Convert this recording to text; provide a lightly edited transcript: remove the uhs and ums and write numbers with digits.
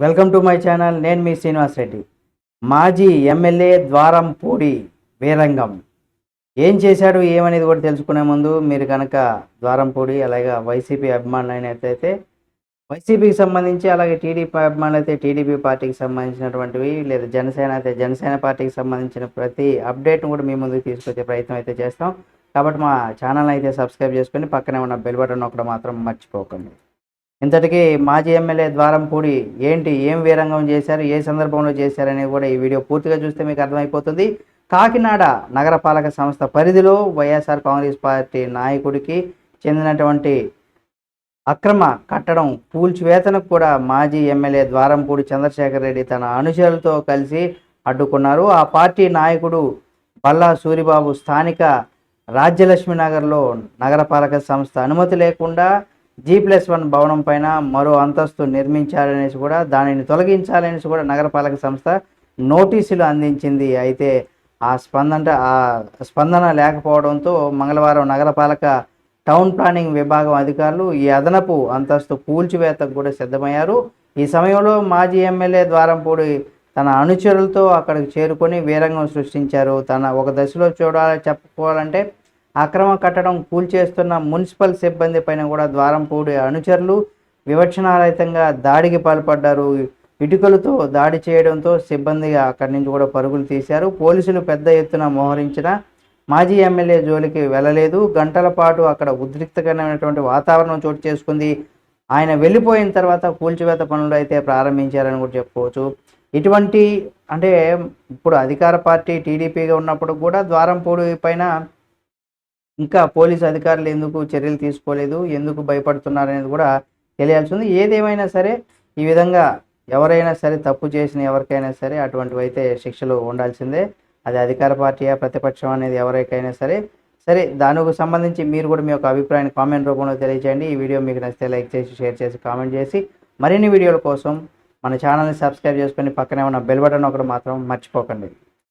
Welcome to my channel. నేను మీ శ్రీనివాస్ రెడ్డి. మాజీ MLA Dwarampudi వీరంగం ఏం చేశాడు ఏమనేది కూడా తెలుసుకునే ముందు మీరు కనుక ద్వారంపూడి అలాగే వైసీపీ అభిమానులు అయినట్లయితే వైసీపీకి సంబంధించి, అలాగే టీడీపీ అభిమానులు అయితే టీడీపీ పార్టీకి సంబంధించినటువంటివి, లేదా జనసేన అయితే జనసేన పార్టీకి సంబంధించిన ప్రతి అప్డేట్ను కూడా మీ ముందుకు తీసుకొచ్చే ప్రయత్నం అయితే చేస్తాం. కాబట్టి మా ఛానల్ అయితే సబ్స్క్రైబ్ చేసుకొని పక్కనే ఉన్న బెల్ బటన్ ఒకటి మాత్రం మర్చిపోకండి. ఇంతటికీ మాజీ ఎమ్మెల్యే ద్వారంపూడి ఏం వీరంగం చేశారు, ఏ సందర్భంలో చేశారనేది కూడా ఈ వీడియో పూర్తిగా చూస్తే మీకు అర్థమైపోతుంది. కాకినాడ నగరపాలక సంస్థ పరిధిలో వైఎస్ఆర్ కాంగ్రెస్ పార్టీ నాయకుడికి చెందినటువంటి అక్రమ కట్టడం కూల్చివేతనకు కూడా మాజీ ఎమ్మెల్యే ద్వారంపూడి చంద్రశేఖర్ రెడ్డి తన అనుచరులతో కలిసి అడ్డుకున్నారు. ఆ పార్టీ నాయకుడు బల్లా సూరిబాబు స్థానిక రాజ్యలక్ష్మి నగర్లో నగరపాలక సంస్థ అనుమతి లేకుండా G+1 భవనం పైన మరో అంతస్తు నిర్మించాలనేసి కూడా, దానిని తొలగించాలనేసి కూడా నగరపాలక సంస్థ నోటీసులు అందించింది. అయితే ఆ స్పందన లేకపోవడంతో మంగళవారం నగరపాలక టౌన్ ప్లానింగ్ విభాగం అధికారులు ఈ అదనపు అంతస్తు కూల్చివేతకు కూడా సిద్ధమయ్యారు. ఈ సమయంలో మాజీ ఎమ్మెల్యే ద్వారంపూడి తన అనుచరులతో అక్కడికి చేరుకొని వీరంగం సృష్టించారు. ఒక దశలో చెప్పుకోవాలంటే అక్రమ కట్టడం కూల్చేస్తున్న మున్సిపల్ సిబ్బంది పైన కూడా ద్వారంపూడి అనుచరులు వివక్షణారహితంగా దాడికి పాల్పడ్డారు. ఇటుకలతో దాడి చేయడంతో సిబ్బంది అక్కడి నుంచి కూడా పరుగులు తీశారు. పోలీసులు పెద్ద ఎత్తున మోహరించిన మాజీ ఎమ్మెల్యే జోలికి వెళ్ళలేదు. గంటల పాటు అక్కడ ఉద్రిక్తకరమైనటువంటి వాతావరణం చోటు చేసుకుంది. ఆయన వెళ్ళిపోయిన తర్వాత కూల్చివేత పనులు అయితే ప్రారంభించారని కూడా చెప్పుకోవచ్చు. ఇటువంటి అంటే ఇప్పుడు అధికార పార్టీ టీడీపీగా ఉన్నప్పుడు కూడా ద్వారంపూడి పైన ఇంకా పోలీసు అధికారులు ఎందుకు చర్యలు తీసుకోలేదు, ఎందుకు భయపడుతున్నారనేది కూడా తెలియాల్సింది. ఏదేమైనా సరే ఈ విధంగా ఎవరైనా సరే తప్పు చేసిన ఎవరికైనా సరే అటువంటివి అయితే శిక్షలు ఉండాల్సిందే. అది అధికార పార్టీయా ప్రతిపక్షం అనేది ఎవరికైనా సరే దానికి సంబంధించి మీరు కూడా మీ యొక్క అభిప్రాయాన్ని కామెంట్ రూపంలో తెలియజేయండి. ఈ వీడియో మీకు నచ్చితే లైక్ చేసి, షేర్ చేసి, కామెంట్ చేసి మరిన్ని వీడియోల కోసం మన ఛానల్ని సబ్స్క్రైబ్ చేసుకొని పక్కనే ఉన్న బెల్ బటన్ ఒకటి మాత్రం మర్చిపోకండి.